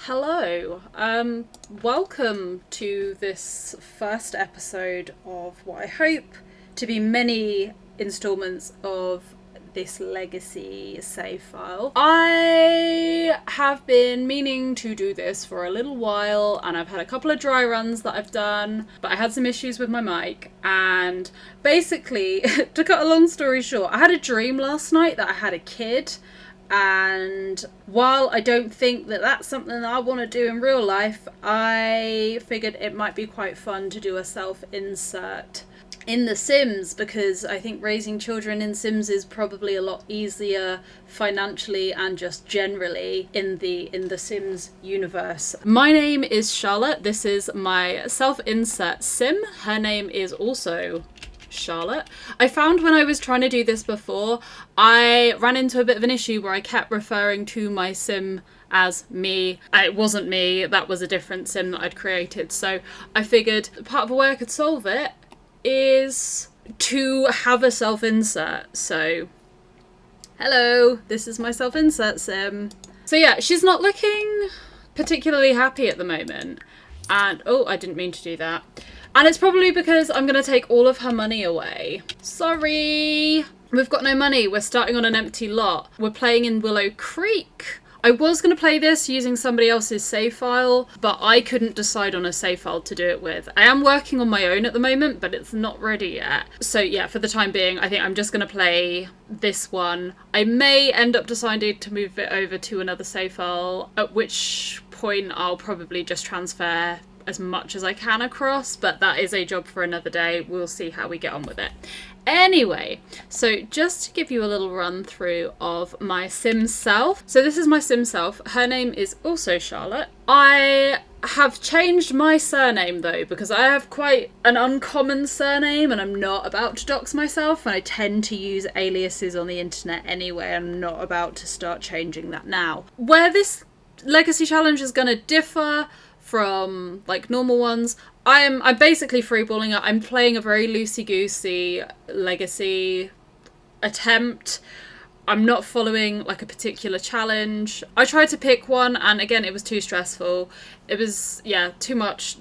Hello, welcome to this first episode of what I hope to be many installments of this legacy save file. I have been meaning to do this for a little while, and I've had a couple of dry runs that I've done, but I had some issues with my mic, and basically, to cut a long story short, I had a dream last night that I had a kid. And while I don't think that that's something that I want to do in real life, I figured it might be quite fun to do a self-insert in The Sims, because I think raising children in Sims is probably a lot easier financially and just generally in the Sims universe. My name is Charlotte. This is my self-insert sim. Her name is also Charlotte. I found when I was trying to do this before, I ran into a bit of an issue where I kept referring to my sim as me. It wasn't me, that was a different sim that I'd created. So I figured part of the way I could solve it is to have a self-insert. So, hello, this is my self-insert sim. So yeah, she's not looking particularly happy at the moment. And, oh, I didn't mean to do that. And it's probably because I'm going to take all of her money away. Sorry. We've got no money. We're starting on an empty lot. We're playing in Willow Creek. I was going to play this using somebody else's save file, but I couldn't decide on a save file to do it with. I am working on my own at the moment, but it's not ready yet. So yeah, for the time being, I think I'm just going to play this one. I may end up deciding to move it over to another save file, at which point I'll probably just transfer as much as I can across, but that is a job for another day. We'll see how we get on with it. Anyway, so just to give you a little run through of my sim self. So this is my sim self. Her name is also Charlotte. I have changed my surname though, because I have quite an uncommon surname and I'm not about to dox myself, and I tend to use aliases on the internet anyway. I'm not about to start changing that now. Where this legacy challenge is going to differ from like normal ones, I'm basically freeballing it. I'm playing a very loosey-goosey legacy attempt. I'm not following like a particular challenge. I tried to pick one, and again, it was too stressful. It was, yeah, too much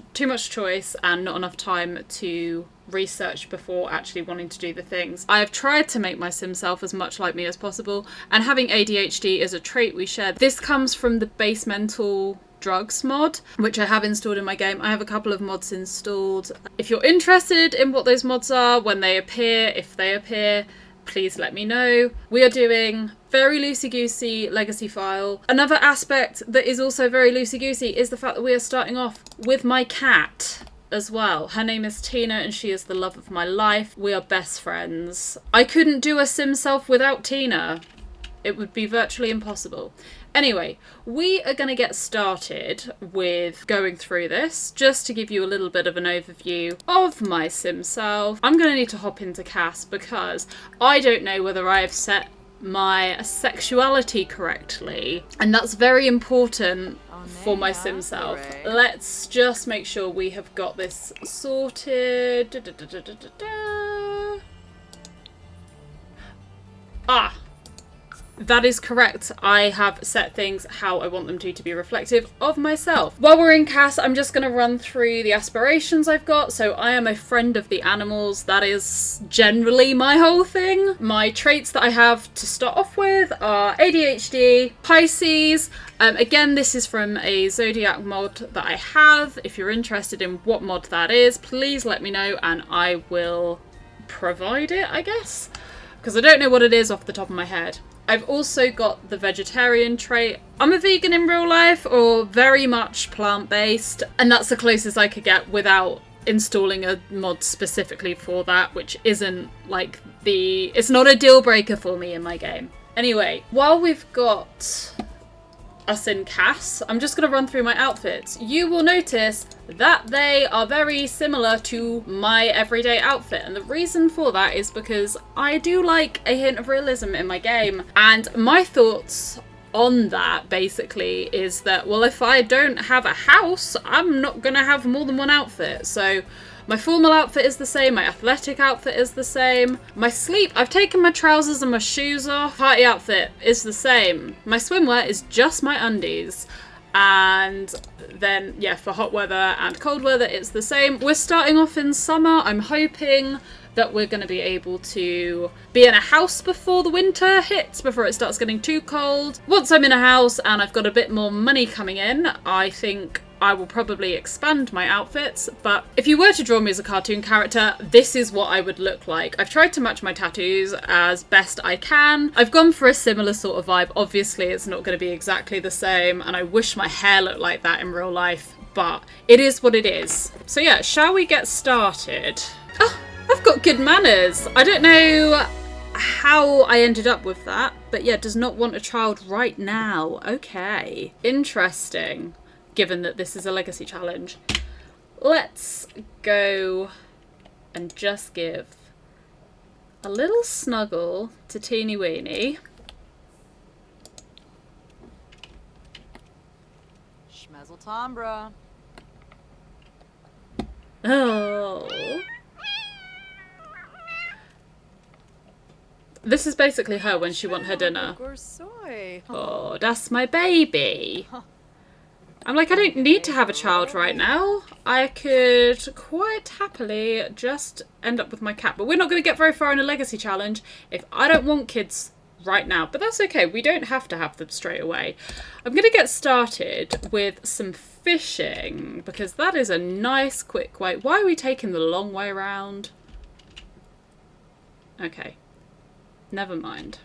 choice and not enough time to research before actually wanting to do the things. I have tried to make my sim self as much like me as possible, and having ADHD is a trait we share. This comes from the base mental drugs mod, which I have installed in my game. I have a couple of mods installed. If you're interested in what those mods are, when they appear, if they appear, please let me know. We are doing very loosey-goosey legacy file. Another aspect that is also very loosey-goosey is the fact that we are starting off with my cat as well. Her name is Tina and she is the love of my life. We are best friends. I couldn't do a sim self without Tina. It would be virtually impossible. Anyway, we are going to get started with going through this, just to give you a little bit of an overview of my sim self. I'm going to need to hop into Cass because I don't know whether I have set my sexuality correctly, and that's very important for my sim self. Let's just make sure we have got this sorted. Ah! That is correct. I have set things how I want them to be reflective of myself. While we're in Cass, I'm just going to run through the aspirations I've got. So I am a friend of the animals. That is generally my whole thing. My traits that I have to start off with are ADHD, Pisces. Again, this is from a Zodiac mod that I have. If you're interested in what mod that is, please let me know and I will provide it, I guess. Because I don't know what it is off the top of my head. I've also got the vegetarian trait. I'm a vegan in real life, or very much plant-based, and that's the closest I could get without installing a mod specifically for that, which isn't like it's not a deal breaker for me in my game. Anyway, while we've got us in Cass, I'm just going to run through my outfits. You will notice that they are very similar to my everyday outfit, and the reason for that is because I do like a hint of realism in my game, and my thoughts on that basically is that, well, if I don't have a house, I'm not going to have more than one outfit. So my formal outfit is the same, my athletic outfit is the same. My sleep, I've taken my trousers and my shoes off. Party outfit is the same. My swimwear is just my undies. And then, yeah, for hot weather and cold weather, it's the same. We're starting off in summer. I'm hoping that we're going to be able to be in a house before the winter hits, before it starts getting too cold. Once I'm in a house and I've got a bit more money coming in, I think I will probably expand my outfits. But if you were to draw me as a cartoon character, this is what I would look like. I've tried to match my tattoos as best I can. I've gone for a similar sort of vibe. Obviously, it's not going to be exactly the same, and I wish my hair looked like that in real life, but it is what it is. So yeah, shall we get started? Oh, I've got good manners. I don't know how I ended up with that, but yeah, does not want a child right now. Okay, interesting, given that this is a legacy challenge. Let's go and just give a little snuggle to Teeny Weeny. Schmezeltombra. Oh. This is basically her when she want her dinner. Oh, that's my baby. I'm like, I don't need to have a child right now. I could quite happily just end up with my cat. But we're not going to get very far in a legacy challenge if I don't want kids right now. But that's okay. We don't have to have them straight away. I'm going to get started with some fishing because that is a nice quick way. Why are we taking the long way around? Okay. Never mind.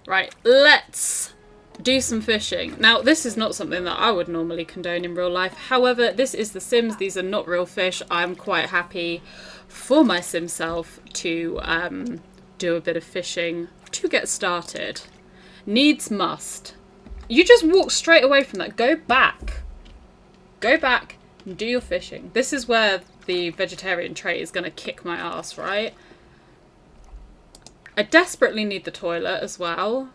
Right, let's do some fishing. Now, this is not something that I would normally condone in real life. However, this is The Sims. These are not real fish. I'm quite happy for my Sim self to do a bit of fishing to get started. Needs must. You just walk straight away from that. Go back. Go back and do your fishing. This is where the vegetarian trait is going to kick my ass, right? I desperately need the toilet as well.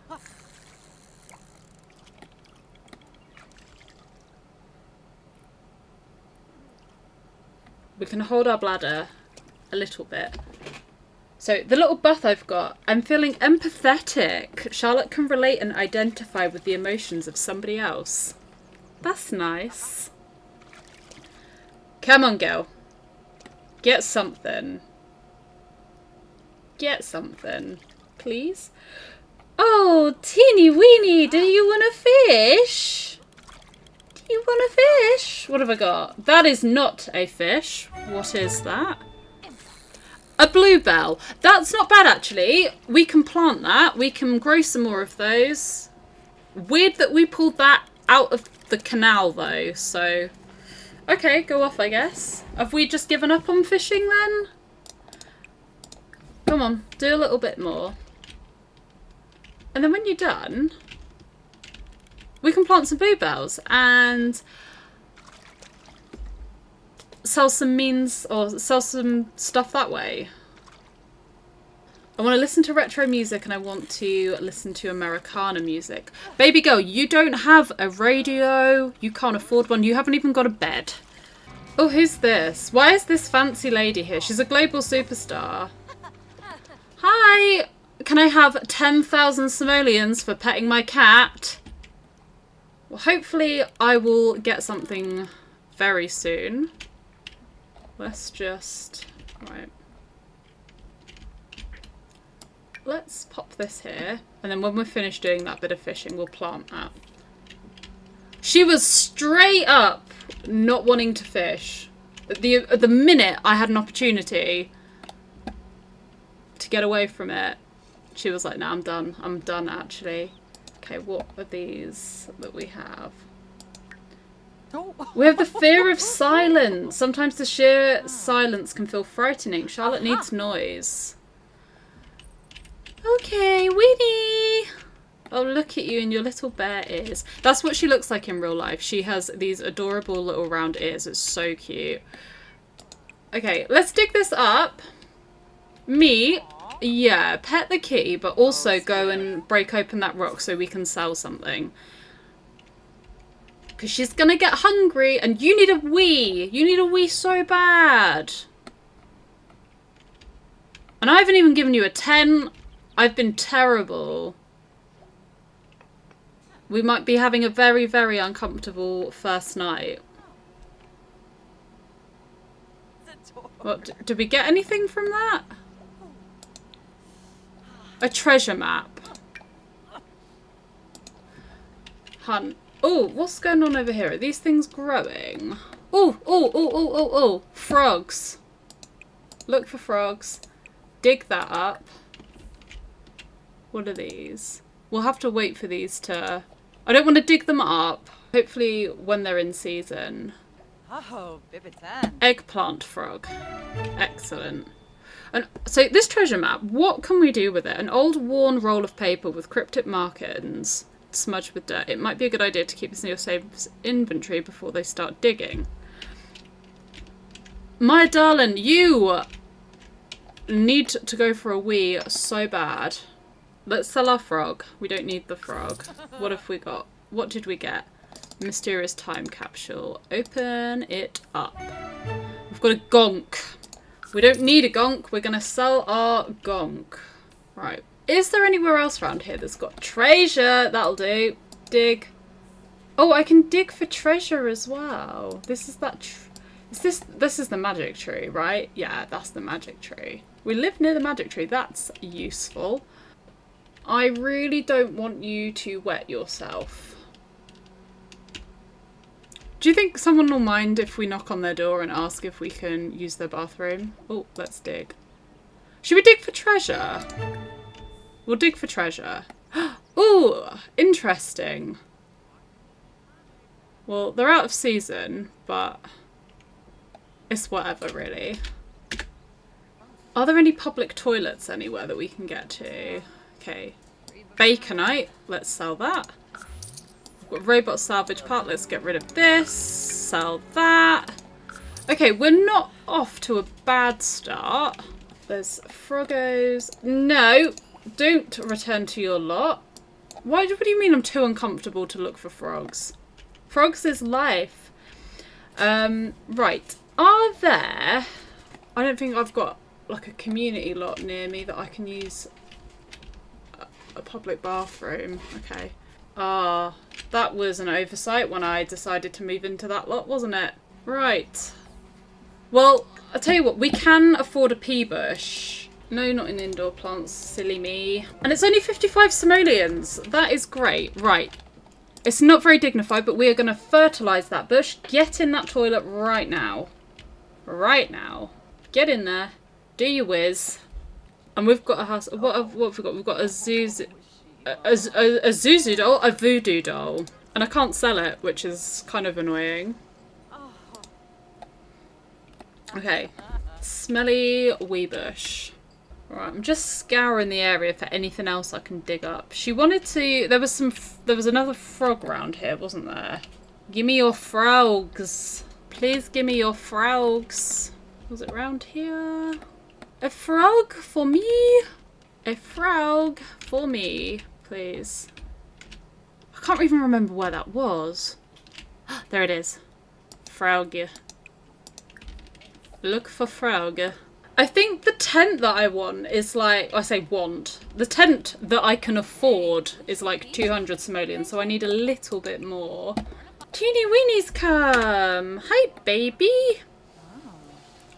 We can hold our bladder a little bit. So the little buff I've got, I'm feeling empathetic. Charlotte can relate and identify with the emotions of somebody else. That's nice. Come on, girl. Get something. Get something, please. Oh, Teeny Weeny, do you want a fish? Do you want a fish? What have I got? That is not a fish. What is that? A bluebell. That's not bad, actually. We can plant that. We can grow some more of those. Weird that we pulled that out of the canal, though, so... Okay, go off, I guess. Have we just given up on fishing, then? Come on, do a little bit more. And then when you're done, we can plant some bluebells and sell some means or sell some stuff that way. I want to listen to retro music and I want to listen to Americana music. Baby girl, you don't have a radio. You can't afford one. You haven't even got a bed. Oh, who's this? Why is this fancy lady here? She's a global superstar. Hi! Can I have 10,000 simoleons for petting my cat? Well, hopefully I will get something very soon. Let's just... Right. Let's pop this here. And then when we're finished doing that bit of fishing, we'll plant that. She was straight up not wanting to fish. The minute I had an opportunity to get away from it, she was like, no, I'm done. I'm done, actually. Okay, what are these that we have? We have the fear of silence. Sometimes the sheer silence can feel frightening. Charlotte needs noise. Okay, Winnie. Oh, look at you and your little bear ears. That's what she looks like in real life. She has these adorable little round ears. It's so cute. Okay, let's dig this up. Me, yeah, pet the kitty, but also go and break open that rock so we can sell something. Because she's going to get hungry and you need a wee. You need a wee so bad. And I haven't even given you a 10. I've been terrible. We might be having a very, very uncomfortable first night. What, did we get anything from that? A treasure map. Hunt. Oh, what's going on over here? Are these things growing? Oh. Frogs. Look for frogs. Dig that up. What are these? We'll have to wait for these to... I don't want to dig them up. Hopefully when they're in season. Oh, Bibitan. Eggplant frog. Excellent. And so this treasure map, what can we do with it? An old worn roll of paper with cryptic markings smudged with dirt. It might be a good idea to keep this in your saves inventory before they start digging. My darling, you need to go for a wee so bad. Let's sell our frog. We don't need the frog. What have we got? What did we get? Mysterious time capsule. Open it up. We've got a gonk. We don't need a gonk. We're going to sell our gonk. Right. Is there anywhere else around here that's got treasure? That'll do. Dig. Oh, I can dig for treasure as well. This is that... This is the magic tree, right? Yeah, that's the magic tree. We live near the magic tree. That's useful. I really don't want you to wet yourself. Do you think someone will mind if we knock on their door and ask if we can use their bathroom? Oh, let's dig. Should we dig for treasure? We'll dig for treasure. Ooh, interesting. Well, they're out of season, but it's whatever, really. Are there any public toilets anywhere that we can get to? Okay. Baconite. Let's sell that. We've got robot salvage part. Let's get rid of this. Sell that. Okay, we're not off to a bad start. There's froggos. No, don't return to your lot. What do you mean I'm too uncomfortable to look for frogs? Frogs is life. Right. Are there... I don't think I've got like a community lot near me that I can use a public bathroom. Okay. Ah, that was an oversight when I decided to move into that lot, wasn't it? Right. Well, I'll tell you what, we can afford a pea bush. No, not in indoor plants, silly me. And it's only 55 simoleons. That is great. Right. It's not very dignified, but we are going to fertilise that bush. Get in that toilet right now. Right now. Get in there. Do your whiz. And we've got a house. What have we got? We've got a Zuzu doll, a voodoo doll. And I can't sell it, which is kind of annoying. Okay. Smelly wee bush. Right, I'm just scouring the area for anything else I can dig up. She wanted to... There was another frog around here, wasn't there? Gimme your frogs. Please gimme your frogs. Was it around here? A frog for me? A frog for me, please. I can't even remember where that was. There it is. Frog. Look for frog. I think the tent that I want is like... I say want. The tent that I can afford is like 200 simoleons, so I need a little bit more. Teeny weenies come! Hi, baby!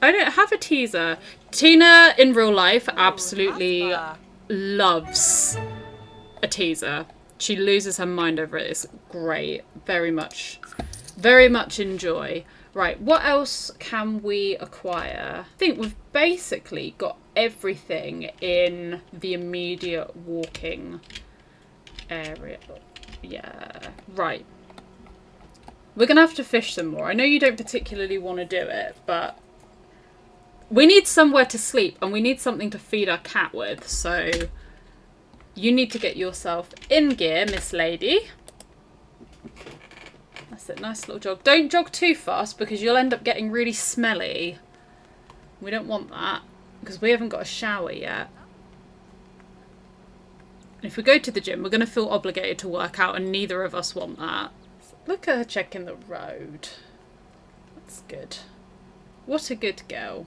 I don't have a teaser. Tina, in real life, absolutely loves a teaser. She loses her mind over it. It's great. Very much enjoy. Right, what else can we acquire? I think we've basically got everything in the immediate walking area. Yeah, right. We're going to have to fish some more. I know you don't particularly want to do it, but we need somewhere to sleep and we need something to feed our cat with. So you need to get yourself in gear, Miss Lady. That's it, nice little jog. Don't jog too fast because you'll end up getting really smelly. We don't want that because we haven't got a shower yet. And if we go to the gym, we're going to feel obligated to work out and neither of us want that. Look at her checking the road. That's good. What a good girl.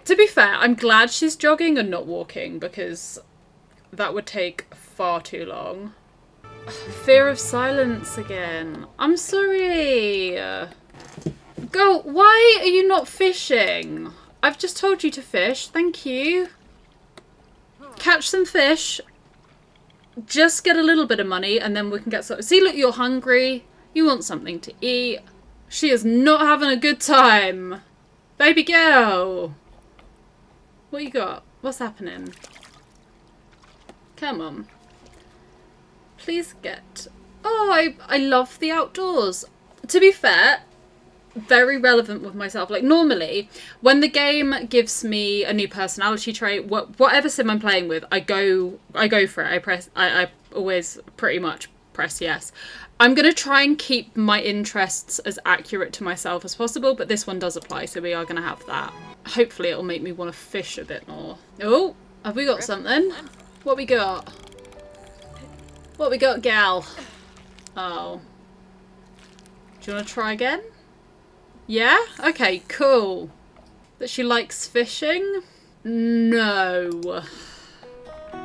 To be fair, I'm glad she's jogging and not walking because that would take far too long. Fear of silence again. I'm sorry. Go. Why are you not fishing? I've just told you to fish. Thank you. Catch some fish. Just get a little bit of money and then we can get some. See, look, you're hungry. You want something to eat. She is not having a good time. Baby girl. What you got? What's happening? Come on. Please get... Oh, I love the outdoors. To be fair, very relevant with myself. Like, normally, when the game gives me a new personality trait, whatever sim I'm playing with, I go for it. I always pretty much press yes. I'm going to try and keep my interests as accurate to myself as possible, but this one does apply, so we are going to have that. Hopefully it'll make me want to fish a bit more. Oh, have we got something? What we got? What we got, gal? Oh. Do you want to try again? Yeah? Okay, cool. That she likes fishing? No.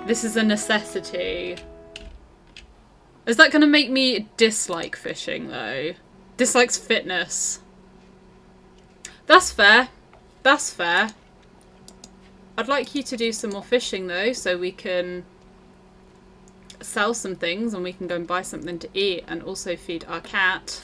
This is a necessity. Is that going to make me dislike fishing, though? Dislikes fitness. That's fair. That's fair. I'd like you to do some more fishing, though, so we can sell some things and we can go and buy something to eat and also feed our cat.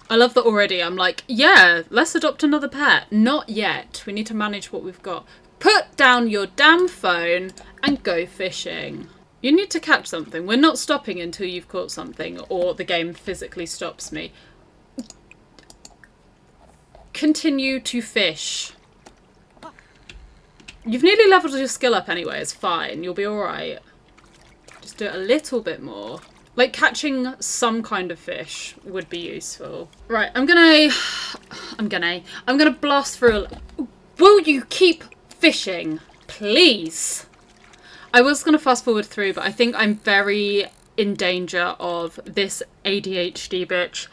I love that already. I'm like, yeah, let's adopt another pet. Not yet. We need to manage what we've got. Put down your damn phone and go fishing. You need to catch something. We're not stopping until you've caught something or the game physically stops me. Continue to fish. You've nearly leveled your skill up anyway. It's fine. You'll be alright. Just do it a little bit more. Like catching some kind of fish would be useful. Right, I'm gonna blast through Will you keep fishing? Please. I was going to fast forward through, but I think I'm very in danger of this ADHD bitch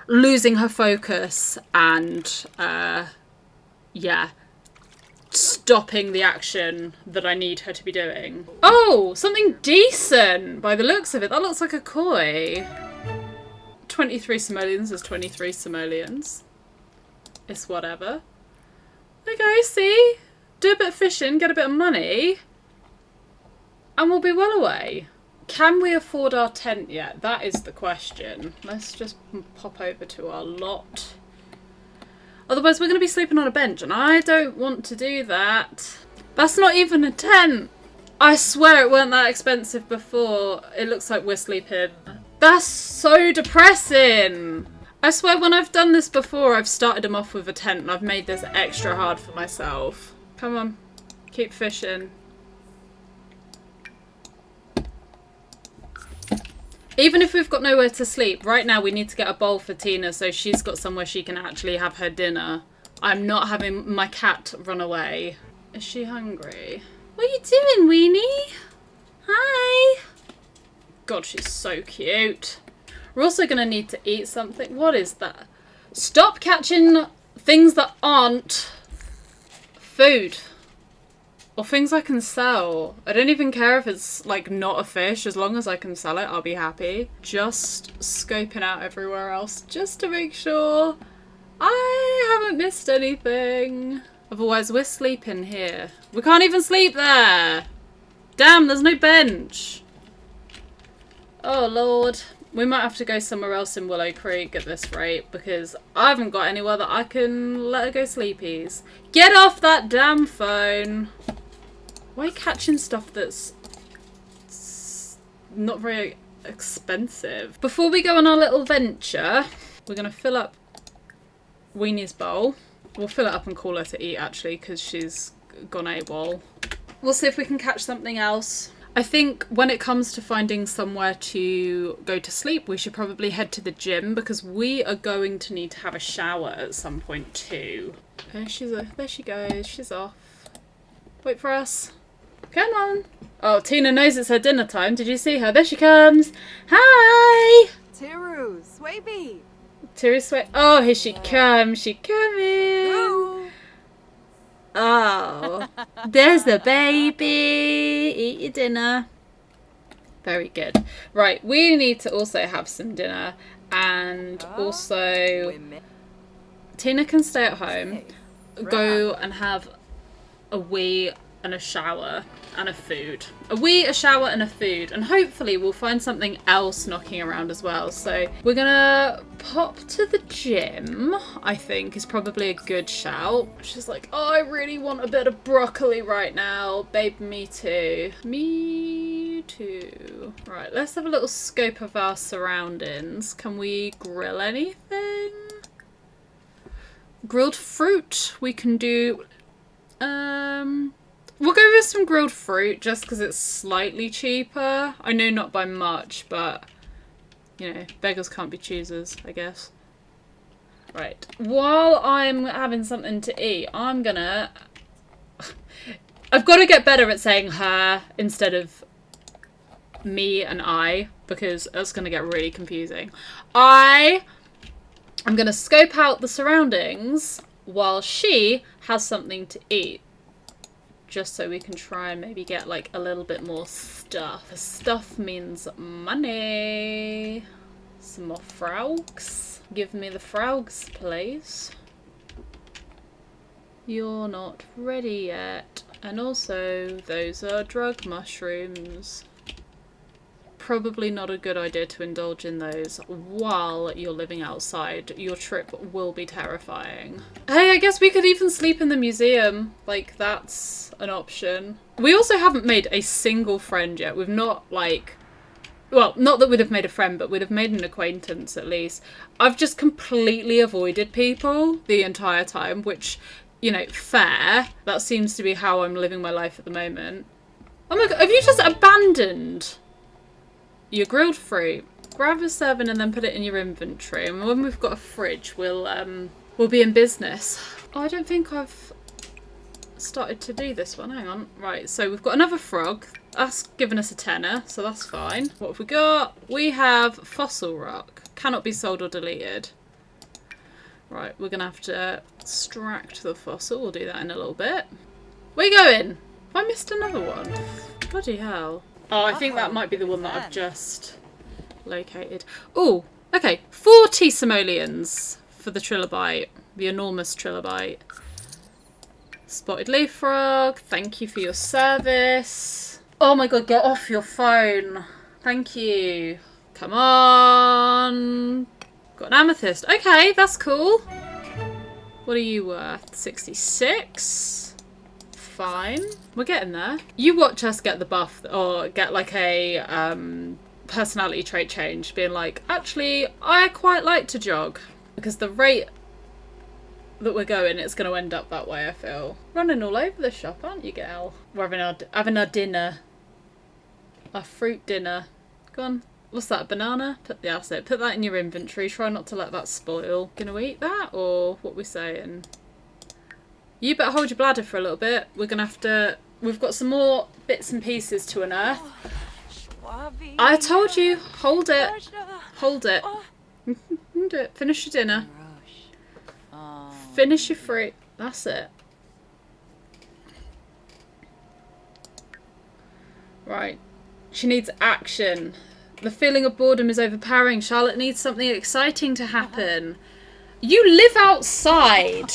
losing her focus and, yeah, stopping the action that I need her to be doing. Oh, something decent by the looks of it. That looks like a koi. 23 simoleons is 23 simoleons. It's whatever. Okay, see? Do a bit of fishing, get a bit of money. And we'll be well away. Can we afford our tent yet? That is the question. Let's just pop over to our lot. Otherwise we're going to be sleeping on a bench and I don't want to do that. That's not even a tent. I swear it weren't that expensive before. It looks like we're sleeping. That's so depressing. I swear when I've done this before I've started them off with a tent and I've made this extra hard for myself. Come on. Keep fishing. Even if we've got nowhere to sleep, right now we need to get a bowl for Tina so she's got somewhere she can actually have her dinner. I'm not having my cat run away. Is she hungry? What are you doing, Weenie? Hi. God, she's so cute. We're also going to need to eat something. What is that? Stop catching things that aren't food. Or things I can sell. I don't even care if it's like not a fish. As long as I can sell it, I'll be happy. Just scoping out everywhere else just to make sure I haven't missed anything. Otherwise we're sleeping here. We can't even sleep there. Damn, there's no bench. Oh Lord. We might have to go somewhere else in Willow Creek at this rate because I haven't got anywhere that I can let her go sleepies. Get off that damn phone. Why catching stuff that's not very expensive? Before we go on our little venture, we're going to fill up Weenie's bowl. We'll fill it up and call her to eat actually because she's gone AWOL. We'll see if we can catch something else. I think when it comes to finding somewhere to go to sleep, we should probably head to the gym because we are going to need to have a shower at some point too. There she goes. She's off. Wait for us. Come on. Oh, Tina knows it's her dinner time. Did you see her? There she comes. Hi. Tiru, Swaby. Tiru Sway. Oh, here she comes. She coming. Ooh. Oh, there's the baby. Eat your dinner. Very good. Right, we need to also have some dinner, and also Tina can stay at home, go and have a wee and a shower and a food. A wee, a shower and a food, and hopefully we'll find something else knocking around as well. So we're gonna pop to the gym, I think is probably a good shout. She's like, oh, I really want a bit of broccoli right now. Babe, me too. Me too. Right, let's have a little scope of our surroundings. Can we grill anything? Grilled fruit we can do. We'll go with some grilled fruit just because it's slightly cheaper. I know not by much, but, you know, beggars can't be choosers, I guess. Right. While I'm having something to eat, I'm gonna... I've got to get better at saying her instead of me and I, because that's going to get really confusing. I'm going to scope out the surroundings while she has something to eat. Just so we can try and maybe get like a little bit more stuff. Stuff means money. Some more frogs. Give me the frogs, please. You're not ready yet. And also, those are drug mushrooms. Probably not a good idea to indulge in those while you're living outside. Your trip will be terrifying. Hey, I guess we could even sleep in the museum. Like, that's an option. We also haven't made a single friend yet. We've not, like... Well, not that we'd have made a friend, but we'd have made an acquaintance at least. I've just completely avoided people the entire time, which, you know, fair. That seems to be how I'm living my life at the moment. Oh my god, have you just abandoned your grilled fruit? Grab a 7 and then put it in your inventory. And when we've got a fridge, we'll be in business. Oh, I don't think I've started to do this one. Hang on. Right, so we've got another frog. That's given us a tenner, so that's fine. What have we got? We have fossil rock. Cannot be sold or deleted. Right, we're gonna have to extract the fossil. We'll do that in a little bit. Where you going? Have I missed another one? Bloody hell. Oh, I think that might be the one that I've just located. Oh, okay. 40 simoleons for the trilobite. The enormous trilobite. Spotted leaf frog. Thank you for your service. Oh my god, get off your phone. Thank you. Come on. Got an amethyst. Okay, that's cool. What are you worth? 66. Fine. We're getting there. You watch us get the buff or get like a personality trait change, being like, actually, I quite like to jog. Because the rate that we're going, it's going to end up that way, I feel. Running all over the shop, aren't you, gal? We're having our dinner. Our fruit dinner. Go on. What's that, a banana? That's it. Put that in your inventory. Try not to let that spoil. Gonna eat that, or what we saying? You better hold your bladder for a little bit. We're gonna have to... We've got some more bits and pieces to unearth. I told you. Hold it. Hold it. Do it. Finish your dinner. Finish your fruit. That's it. Right. She needs action. The feeling of boredom is overpowering. Charlotte needs something exciting to happen. You live outside.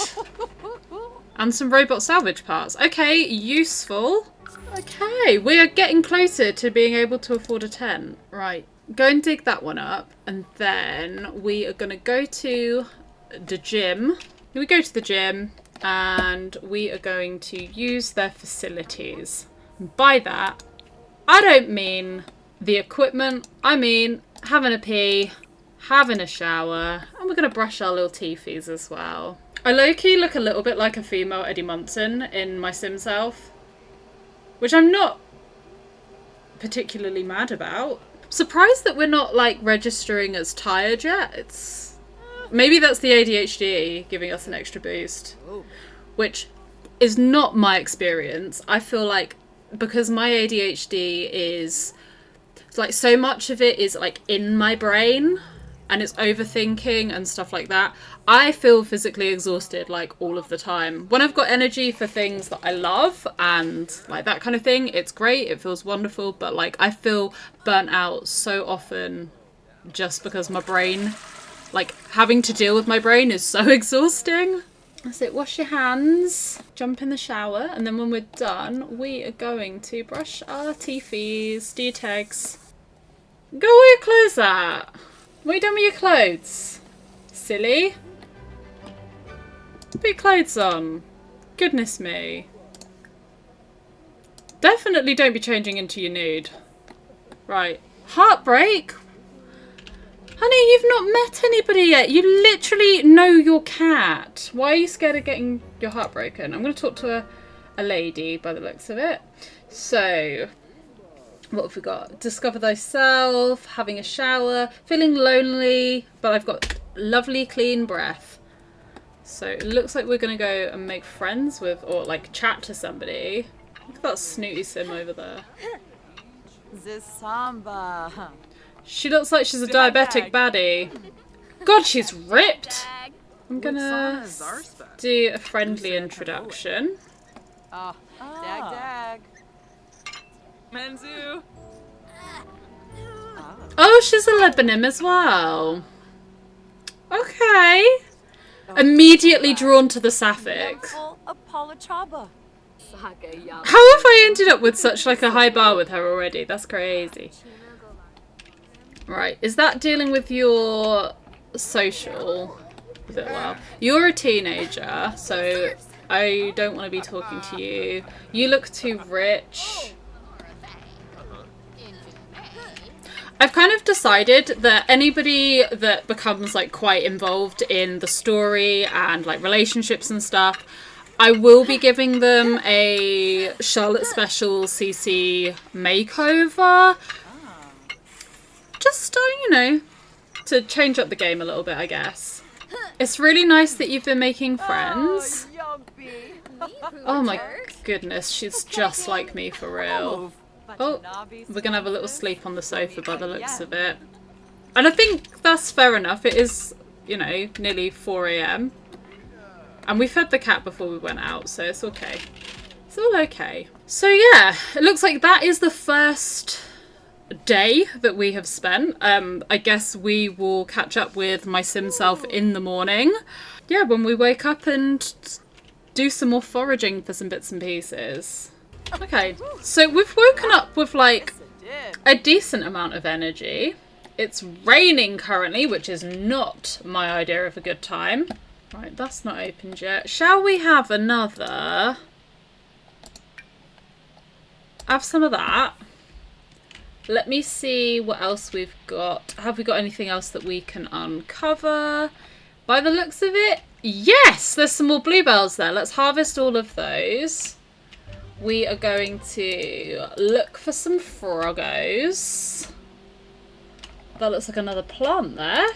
And some robot salvage parts. Okay, useful. Okay, we are getting closer to being able to afford a tent. Right, go and dig that one up. And then we are going to go to the gym. We go to the gym and we are going to use their facilities. And by that, I don't mean the equipment. I mean having a pee, having a shower, and we're going to brush our little teethies as well. I low-key look a little bit like a female Eddie Munson in my sim self, which I'm not particularly mad about. Surprised that we're not like registering as tired yet. It's maybe that's the ADHD giving us an extra boost, which is not my experience. I feel like because my ADHD is like so much of it is like in my brain, and it's overthinking and stuff like that, I feel physically exhausted like all of the time. When I've got energy for things that I love and like that kind of thing, it's great, it feels wonderful, but like I feel burnt out so often just because my brain, like having to deal with my brain is so exhausting. That's it, wash your hands, jump in the shower, and then when we're done, we are going to brush our teethies. Do your tags. Go where your clothes at. What are you doing with your clothes? Silly. Put your clothes on. Goodness me. Definitely don't be changing into your nude. Right. Heartbreak? Honey, you've not met anybody yet. You literally know your cat. Why are you scared of getting your heart broken? I'm going to talk to a lady by the looks of it. So, what have we got? Discover thyself, having a shower, feeling lonely, but I've got lovely clean breath. So it looks like we're going to go and make friends with, or like chat to somebody. Look at that snooty sim over there. The samba. She looks like she's a diabetic baddie. God, she's ripped. I'm gonna do a friendly introduction. Dag. Manzu. Oh, she's a Lebanon as well. Okay. Immediately drawn to the sapphic. Apolachaba. Saga. How have I ended up with such like a high bar with her already? That's crazy. Right, is that dealing with your social a bit well? You're a teenager, so I don't want to be talking to you. You look too rich. I've kind of decided that anybody that becomes like quite involved in the story and like relationships and stuff, I will be giving them a Charlotte Special CC makeover. Just, you know, to change up the game a little bit, I guess. It's really nice that you've been making friends. Oh my goodness, she's just like me for real. Oh, we're going to have a little sleep on the sofa by the looks of it. And I think that's fair enough. It is, you know, nearly 4 AM. And we fed the cat before we went out, so it's okay. It's all okay. So yeah, it looks like that is the first day that we have spent. I guess we will catch up with my sim self in the morning. Yeah, when we wake up and do some more foraging for some bits and pieces. Okay, so we've woken up with like a decent amount of energy. It's raining currently, which is not my idea of a good time. Right, that's not opened yet. Shall we have another? Have some of that. Let me see what else we've got. Have we got anything else that we can uncover? By the looks of it, yes! There's some more bluebells there. Let's harvest all of those. We are going to look for some froggos. That looks like another plant there.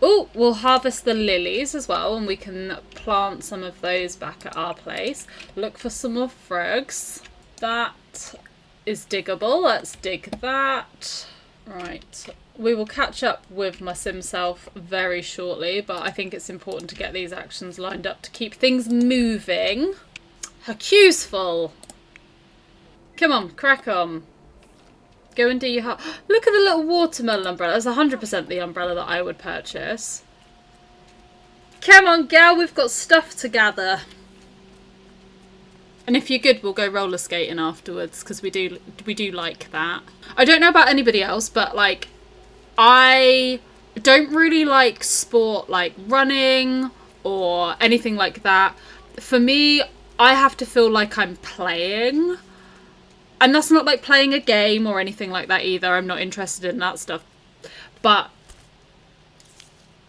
Oh, we'll harvest the lilies as well, and we can plant some of those back at our place. Look for some more frogs. That is diggable. Let's dig that. Right. We will catch up with my sim self very shortly, but I think it's important to get these actions lined up to keep things moving. Her queue's full. Come on, crack on. Go and do your heart. Look at the little watermelon umbrella. That's 100% the umbrella that I would purchase. Come on, gal, we've got stuff to gather. And if you're good, we'll go roller skating afterwards, because we do like that. I don't know about anybody else, but like, I don't really like sport like running or anything like that. For me, I have to feel like I'm playing. And that's not like playing a game or anything like that either. I'm not interested in that stuff. But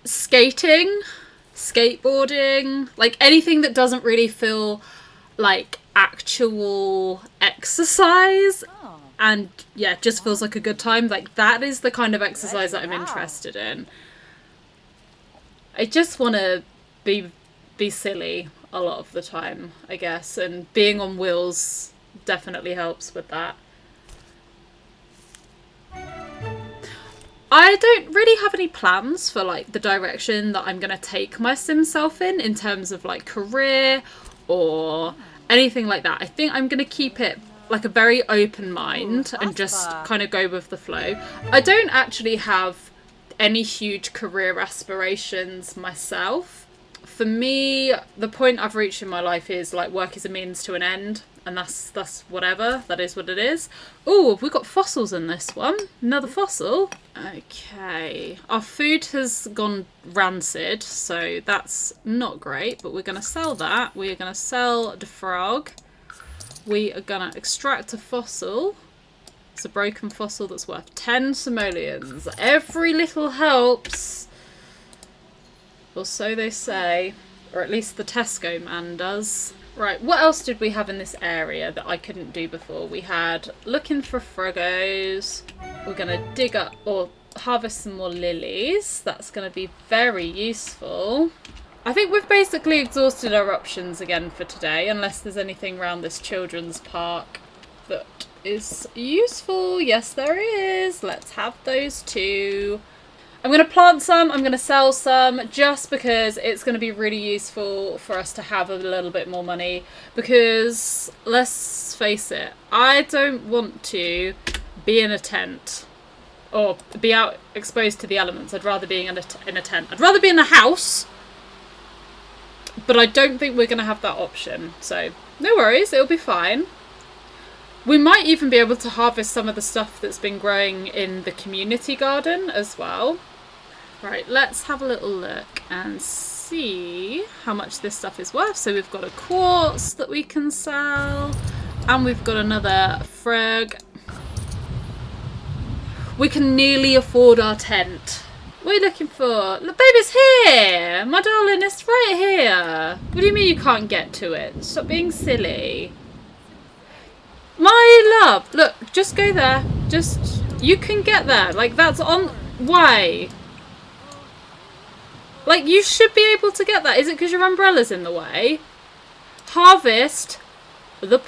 skating, skateboarding, like anything that doesn't really feel like actual exercise and yeah, just feels like a good time. Like that is the kind of exercise that I'm interested in. I just want to be silly a lot of the time, I guess, and being on wheels definitely helps with that. I don't really have any plans for like the direction that I'm gonna take my sim self in terms of like career or anything like that. I think I'm gonna keep it like a very open mind and just kind of go with the flow. I don't actually have any huge career aspirations myself. For me, the point I've reached in my life is like work is a means to an end, and that's whatever. That is what it is. Oh, we've got fossils in this one. Another fossil. Okay. Our food has gone rancid, so that's not great, but we're going to sell that. We are going to sell the frog. We are going to extract a fossil. It's a broken fossil that's worth 10 simoleons. Every little helps. Or so they say. Or at least the Tesco man does. Right, what else did we have in this area that I couldn't do before? We had looking for frogos. We're going to dig up or harvest some more lilies. That's going to be very useful. I think we've basically exhausted our options again for today, unless there's anything around this children's park that is useful. Yes, there is. Let's have those too. I'm going to plant some, I'm going to sell some, just because it's going to be really useful for us to have a little bit more money. Because, let's face it, I don't want to be in a tent or be out exposed to the elements. I'd rather be in a tent. I'd rather be in a house, but I don't think we're going to have that option. So, no worries, it'll be fine. We might even be able to harvest some of the stuff that's been growing in the community garden as well. Right, let's have a little look and see how much this stuff is worth. So we've got a quartz that we can sell, and we've got another frog. We can nearly afford our tent. What are you looking for? Look, baby's here! My darling, it's right here. What do you mean you can't get to it? Stop being silly. My love, look, just go there. Just, you can get there. Like, that's on... Why? Like, you should be able to get that. Is it because your umbrella's in the way? Harvest the...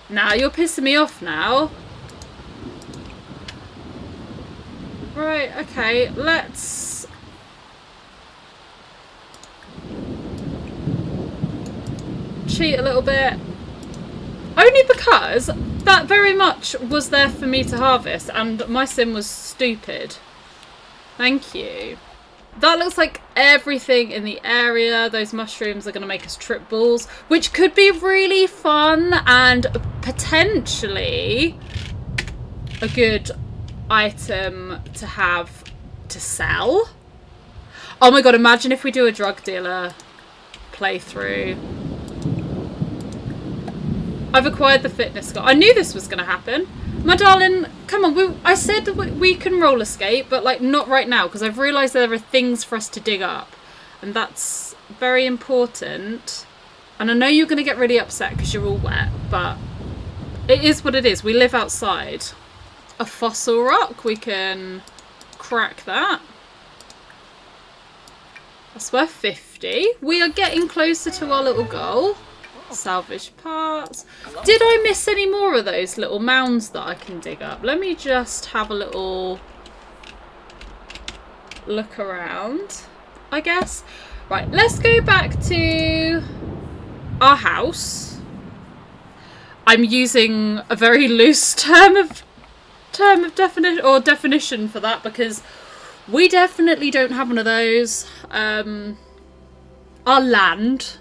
Now, you're pissing me off now. Right, okay, let's... cheat a little bit. Only because that very much was there for me to harvest, and my sim was stupid. Thank you. That looks like everything in the area. Those mushrooms are going to make us trip balls, which could be really fun and potentially a good item to have to sell. Oh my god, imagine if we do a drug dealer playthrough. I've acquired the fitness score. I knew this was going to happen. My darling, come on. I said that we can roller skate, but like not right now, because I've realised there are things for us to dig up. And that's very important. And I know you're going to get really upset because you're all wet, but it is what it is. We live outside. A fossil rock. We can crack that. That's worth 50. We are getting closer to our little goal. Salvage parts. Did I miss any more of those little mounds that I can dig up? Let me just have a little look around, I guess. Right, let's go back to our house. I'm using a very loose term of definition for that, because we definitely don't have one of those. Our land.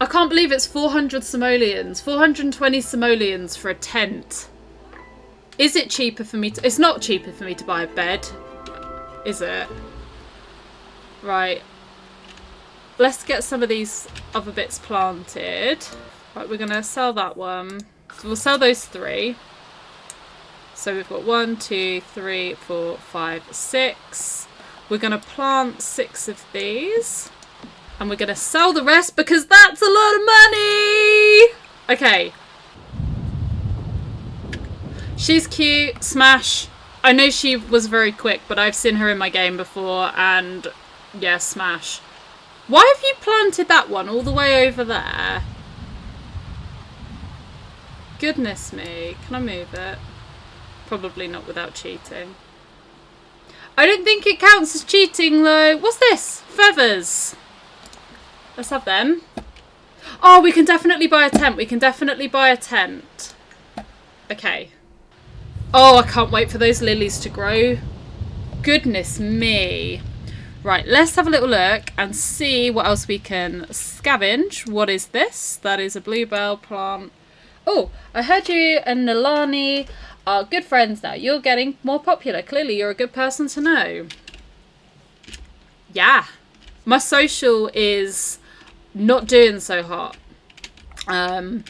I can't believe it's 400 simoleons. 420 simoleons for a tent. Is it cheaper for me to... It's not cheaper for me to buy a bed, is it? Right. Let's get some of these other bits planted. Right, we're going to sell that one. So we'll sell those 3. So we've got 1, 2, 3, 4, 5, 6. We're going to plant 6 of these. And we're going to sell the rest because that's a lot of money! Okay. She's cute. Smash. I know she was very quick, but I've seen her in my game before. And, yeah, smash. Why have you planted that one all the way over there? Goodness me. Can I move it? Probably not without cheating. I don't think it counts as cheating though. What's this? Feathers. Let's have them. Oh, we can definitely buy a tent. We can definitely buy a tent. Okay. Oh, I can't wait for those lilies to grow. Goodness me. Right, let's have a little look and see what else we can scavenge. What is this? That is a bluebell plant. Oh, I heard you and Nalani are good friends now. You're getting more popular. Clearly, you're a good person to know. Yeah. My social is not doing so hot. That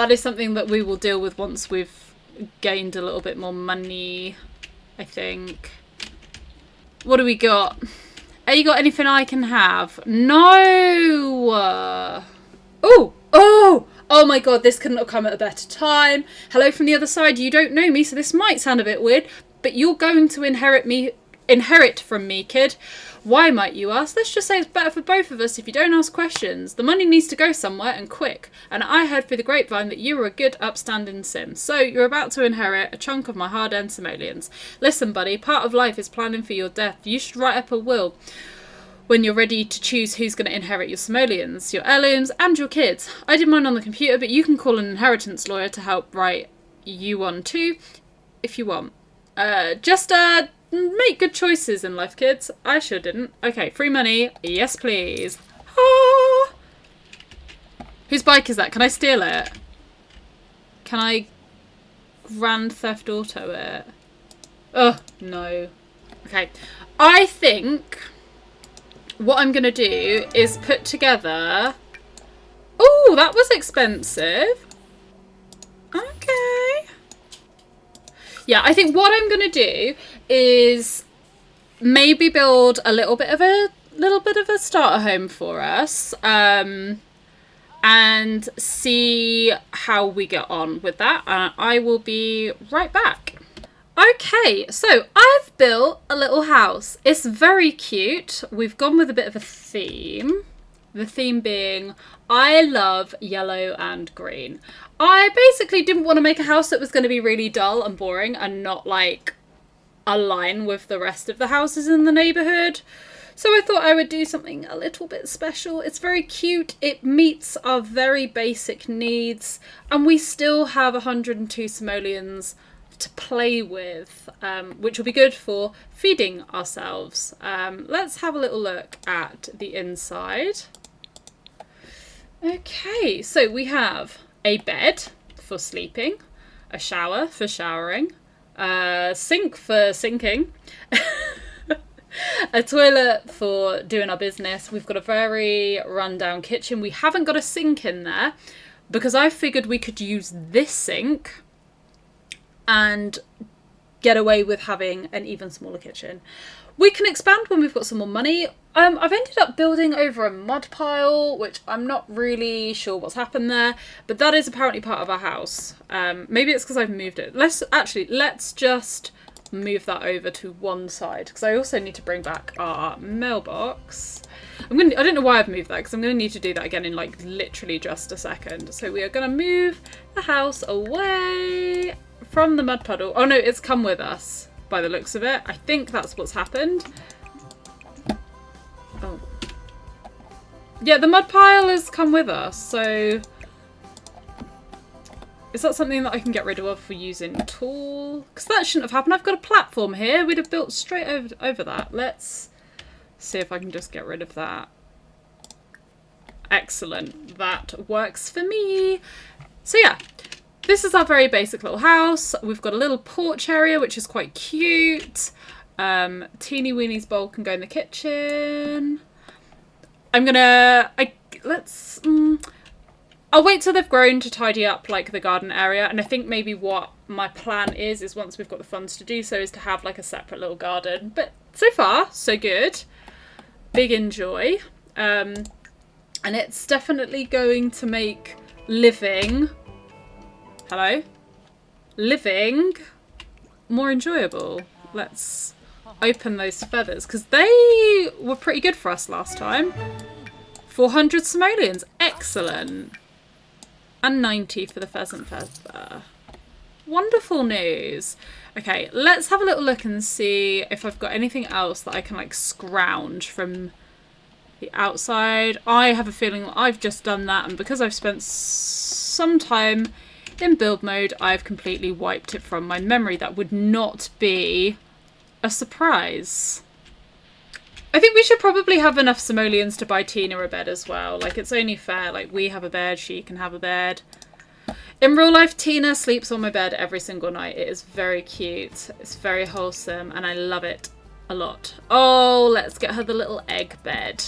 is something that we will deal with once we've gained a little bit more money, I think. What do we got? Have you got anything I can have? No! Oh my god, this couldn't have come at a better time. Hello from the other side. You don't know me, so this might sound a bit weird, but you're going to inherit from me, kid. Why, might you ask? Let's just say it's better for both of us if you don't ask questions. The money needs to go somewhere, and quick. And I heard through the grapevine that you were a good, upstanding sim. So you're about to inherit a chunk of my hard-earned simoleons. Listen, buddy, part of life is planning for your death. You should write up a will when you're ready to choose who's going to inherit your simoleons, your heirlooms, and your kids. I did mine on the computer, but you can call an inheritance lawyer to help write you one too, if you want. Just make good choices in life, kids. I sure didn't. Okay, free money. Yes, please. Ah! Whose bike is that? Can I steal it? Can I Grand Theft Auto it? Oh, no. Okay. I think what I'm going to do is put together... Oh, that was expensive. Okay. Yeah, I think what I'm going to do is maybe build a little bit of a starter home for us, and see how we get on with that. I will be right back. Okay, so I've built a little house. It's very cute. We've gone with a bit of a theme. The theme being, I love yellow and green. I basically didn't want to make a house that was going to be really dull and boring and not like align with the rest of the houses in the neighbourhood. So I thought I would do something a little bit special. It's very cute. It meets our very basic needs. And we still have 102 simoleons to play with, which will be good for feeding ourselves. Let's have a little look at the inside. Okay, so we have a bed for sleeping, a shower for showering, a sink for sinking, a toilet for doing our business. We've got a very rundown kitchen. We haven't got a sink in there because I figured we could use this sink and get away with having an even smaller kitchen. We can expand when we've got some more money. I've ended up building over a mud pile, which I'm not really sure what's happened there, but that is apparently part of our house. Maybe it's because I've moved it. Let's just move that over to one side, because I also need to bring back our mailbox. I don't know why I've moved that, because I'm going to need to do that again in like literally just a second. So we are going to move the house away from the mud puddle. Oh no, it's come with us by the looks of it. I think that's what's happened. Oh. Yeah, the mud pile has come with us, so is that something that I can get rid of for using tool? Because that shouldn't have happened. I've got a platform here. We'd have built straight over that. Let's see if I can just get rid of that. Excellent. That works for me. So yeah, this is our very basic little house. We've got a little porch area, which is quite cute. Teeny Weenie's bowl can go in the kitchen. I'll wait till they've grown to tidy up like the garden area, and I think maybe what my plan is once we've got the funds to do so is to have like a separate little garden. But so far, so good. Big enjoy. And it's definitely going to make living more enjoyable. Let's open those feathers, because they were pretty good for us last time. 400 simoleons. Excellent. And 90 for the pheasant feather. Wonderful news. Okay, let's have a little look and see if I've got anything else that I can like scrounge from the outside. I have a feeling that I've just done that, and because I've spent some time in build mode, I've completely wiped it from my memory. That would not be a surprise. I think we should probably have enough simoleons to buy Tina a bed as well. Like, it's only fair. Like, we have a bed, she can have a bed. In real life, Tina sleeps on my bed every single night. It is very cute. It's very wholesome, and I love it a lot. Oh, let's get her the little egg bed.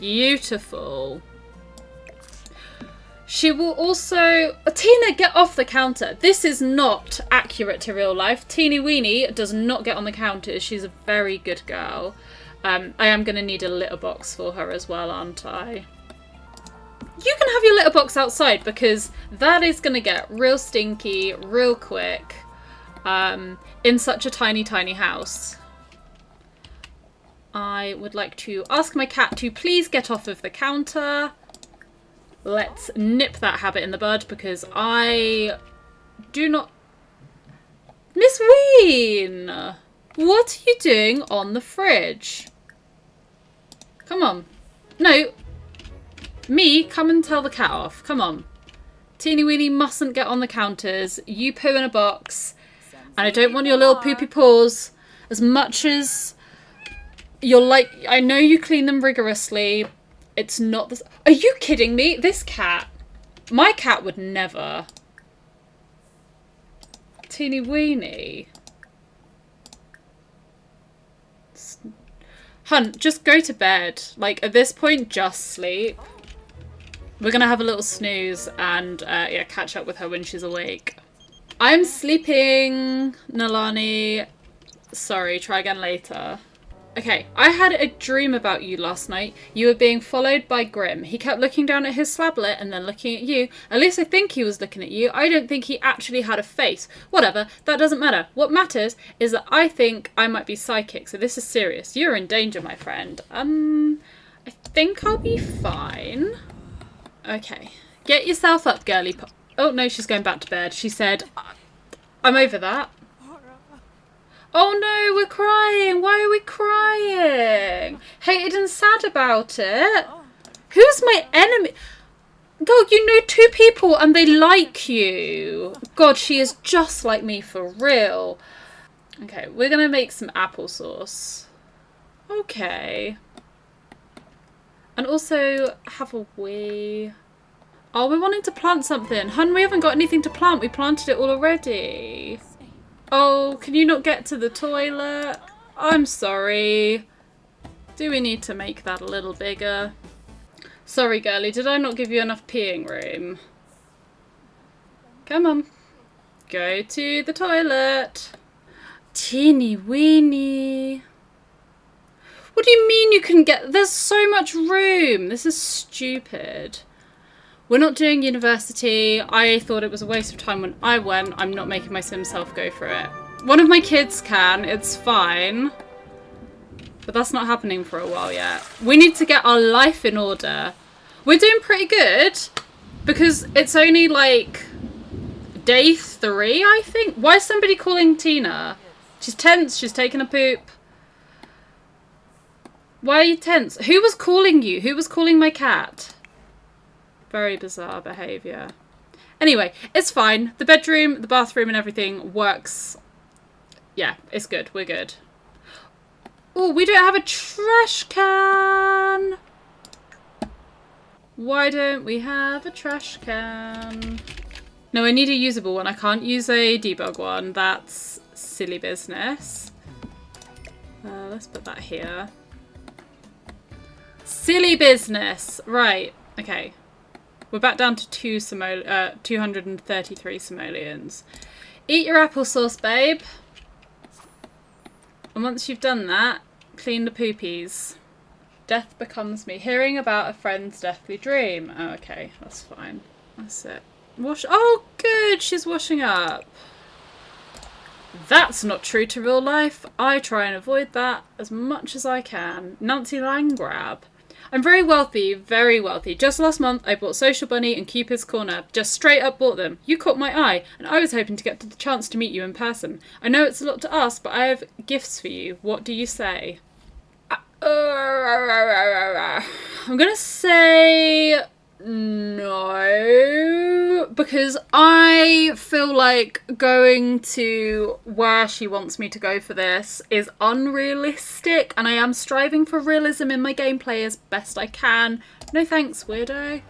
Beautiful. She will also... Tina, get off the counter. This is not accurate to real life. Teeny Weeny does not get on the counter. She's a very good girl. I am going to need a litter box for her as well, aren't I? You can have your litter box outside because that is going to get real stinky real quick in such a tiny, tiny house. I would like to ask my cat to please get off of the counter. Let's nip that habit in the bud because I do not... Miss Ween! What are you doing on the fridge? Come on. No. Me, come and tell the cat off. Come on. Teeny Weeny mustn't get on the counters. You poo in a box. And I don't want your little poopy paws. As much as you're like... I know you clean them rigorously. It's not this... Are you kidding me? This cat... My cat would never. Teeny Weeny. Hunt, just go to bed. Like, at this point, just sleep. We're gonna have a little snooze and, yeah, catch up with her when she's awake. I'm sleeping, Nalani. Sorry, try again later. Okay, I had a dream about you last night. You were being followed by Grim. He kept looking down at his slablet and then looking at you. At least I think he was looking at you. I don't think he actually had a face. Whatever, that doesn't matter. What matters is that I think I might be psychic, so this is serious. You're in danger, my friend. I think I'll be fine. Okay, get yourself up, girly pop. Oh no, she's going back to bed. She said, I'm over that. Oh no, we're crying. Why are we crying? Hated and sad about it. Who's my enemy? God, you know 2 people and they like you. God, she is just like me for real. Okay, we're going to make some applesauce. Okay. And also have a wee. Oh, we're wanting to plant something. Hun, we haven't got anything to plant. We planted it all already. Oh, can you not get to the toilet? I'm sorry. Do we need to make that a little bigger? Sorry, girlie, did I not give you enough peeing room? Come on. Go to the toilet. Teeny weeny. What do you mean you can get... There's so much room. This is stupid. We're not doing university. I thought it was a waste of time when I went. I'm not making my sim self go for it. One of my kids can. It's fine. But that's not happening for a while yet. We need to get our life in order. We're doing pretty good. Because it's only like day 3, I think. Why is somebody calling Tina? She's tense. She's taking a poop. Why are you tense? Who was calling you? Who was calling my cat? Very bizarre behaviour. Anyway, it's fine. The bedroom, the bathroom and everything works. Yeah, it's good. We're good. Oh, we don't have a trash can. Why don't we have a trash can? No, I need a usable one. I can't use a debug one. That's silly business. Let's put that here. Silly business. Right. Okay. We're back down to 233 simoleons. Eat your applesauce, babe. And once you've done that, clean the poopies. Death becomes me. Hearing about a friend's deathly dream. Oh, okay. That's fine. That's it. Wash. Oh, good. She's washing up. That's not true to real life. I try and avoid that as much as I can. Nancy Langrab. I'm very wealthy, very wealthy. Just last month, I bought Social Bunny and Cupid's Corner. Just straight up bought them. You caught my eye, and I was hoping to get the chance to meet you in person. I know it's a lot to ask, but I have gifts for you. What do you say? I'm gonna say no, because I feel like going to where she wants me to go for this is unrealistic, and I am striving for realism in my gameplay as best I can. No thanks, weirdo.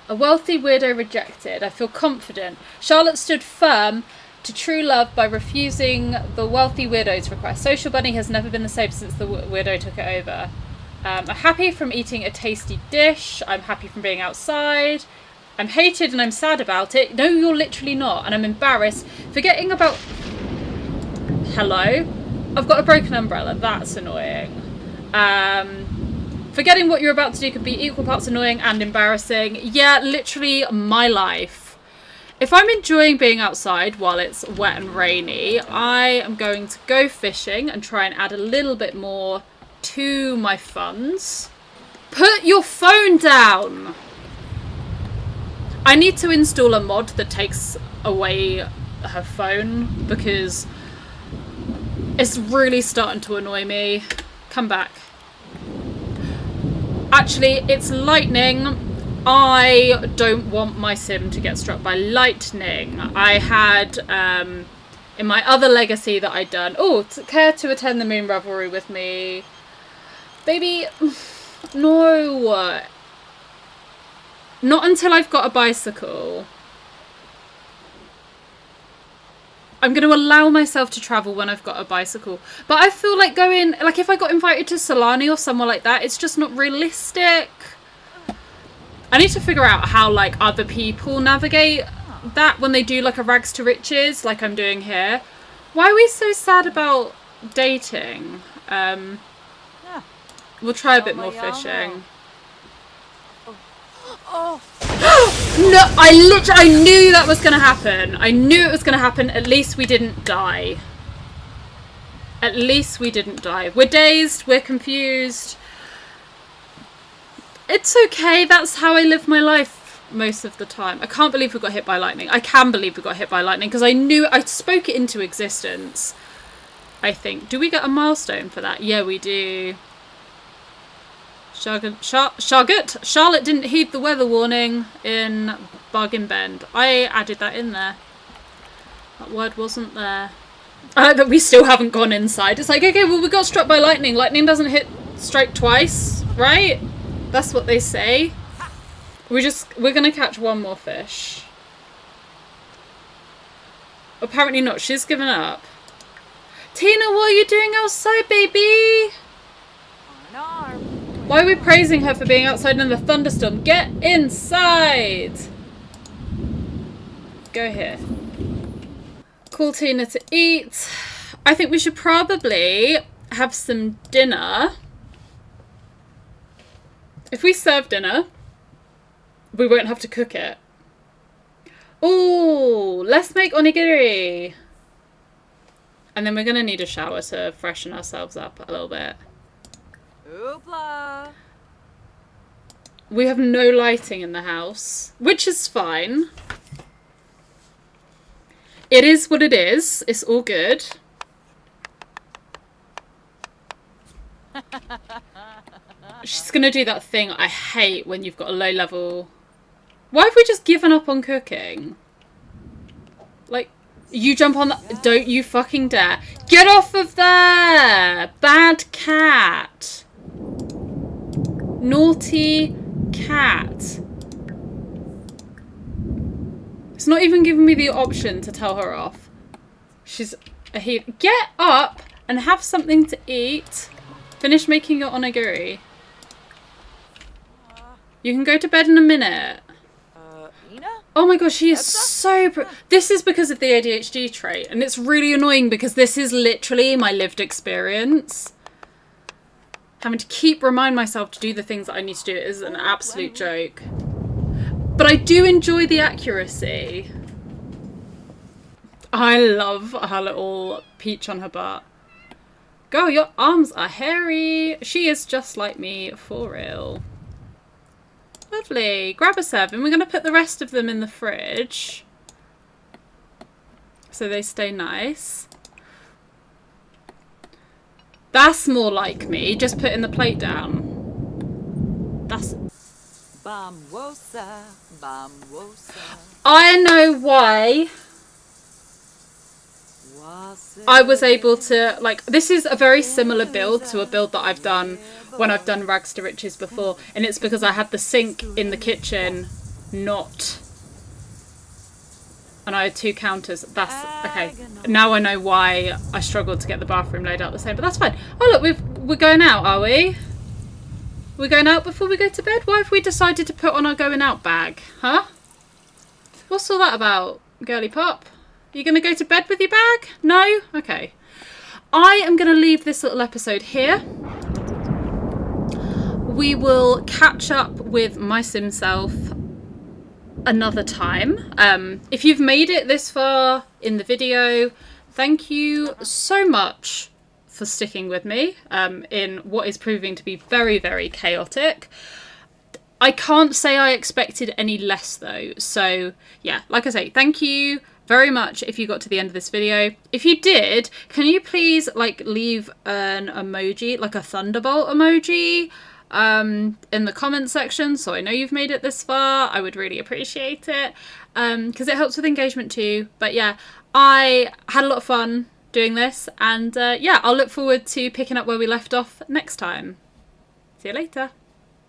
A wealthy weirdo rejected. I feel confident. Charlotte stood firm to true love by refusing the wealthy weirdo's request. Social Bunny has never been the same since the weirdo took it over. I'm happy from eating a tasty dish. I'm happy from being outside. I'm hated and I'm sad about it. No, you're literally not. And I'm embarrassed. Forgetting about... Hello? I've got a broken umbrella. That's annoying. Forgetting what you're about to do could be equal parts annoying and embarrassing. Yeah, literally my life. If I'm enjoying being outside while it's wet and rainy, I am going to go fishing and try and add a little bit more to my funds. Put your phone down! I need to install a mod that takes away her phone because it's really starting to annoy me. Come back. Actually, it's lightning. I don't want my sim to get struck by lightning. I had, in my other legacy that I'd done... Oh, care to attend the moon revelry with me? Baby, no. Not until I've got a bicycle. I'm going to allow myself to travel when I've got a bicycle. But I feel like going... Like, if I got invited to Solani or somewhere like that, it's just not realistic. I need to figure out how, like, other people navigate that when they do, like, a rags to riches, like I'm doing here. Why are we so sad about dating? We'll try a bit more fishing. Oh. No, I knew that was going to happen. I knew it was going to happen. At least we didn't die. At least we didn't die. We're dazed. We're confused. It's okay. That's how I live my life most of the time. I can't believe we got hit by lightning. I can believe we got hit by lightning because I knew... I spoke it into existence, I think. Do we get a milestone for that? Yeah, we do. Charlotte didn't heed the weather warning in Bargain Bend. I added that in there. That word wasn't there. But we still haven't gone inside. It's like, okay, well, we got struck by lightning. Lightning doesn't strike twice, right? That's what they say. We're gonna catch one more fish. Apparently not. She's given up. Tina, what are you doing outside, baby? Why are we praising her for being outside in the thunderstorm? Get inside! Go here. Call Tina to eat. I think we should probably have some dinner. If we serve dinner, we won't have to cook it. Ooh, let's make onigiri. And then we're going to need a shower to freshen ourselves up a little bit. Oopla. We have no lighting in the house, which is fine. It is what it is. It's all good. She's going to do that thing I hate when you've got a low level... Why have we just given up on cooking? Like, you jump on that... Don't you fucking dare. Get off of there! Bad cat. Naughty cat. It's not even giving me the option to tell her off. She's a heat. Get up and have something to eat. Finish making your onigiri. You can go to bed in a minute. Ina? Oh my gosh, she is so... This is because of the ADHD trait. And it's really annoying because this is literally my lived experience. Having to keep remind myself to do the things that I need to do is an absolute joke. But I do enjoy the accuracy. I love her little peach on her butt. Girl, your arms are hairy. She is just like me, for real. Lovely. Grab a 7. We're going to put the rest of them in the fridge so they stay nice. That's more like me. Just putting the plate down. That's... Bamwosa, bamwosa. I know why I was able to, like, this is a very similar build to a build that I've done when I've done Rags to Riches before, and it's because I had the sink in the kitchen, not, and I had 2 counters. That's okay. Now I know why I struggled to get the bathroom laid out the same, but that's fine. Oh look, we're going out, are we? We're going out before we go to bed? Why have we decided to put on our going out bag? Huh? What's all that about, girly pop? You going to go to bed with your bag? No? Okay. I am going to leave this little episode here. We will catch up with my sim self another time. If you've made it this far in the video, thank you so much for sticking with me in what is proving to be very, very chaotic. I can't say I expected any less though. So yeah, like I say, thank you very much if you got to the end of this video. If you did, can you please like leave an emoji, like a thunderbolt emoji, in the comment section so I know you've made it this far? I would really appreciate it because it helps with engagement too. But yeah, I had a lot of fun doing this, and yeah, I'll look forward to picking up where we left off next time. See you later.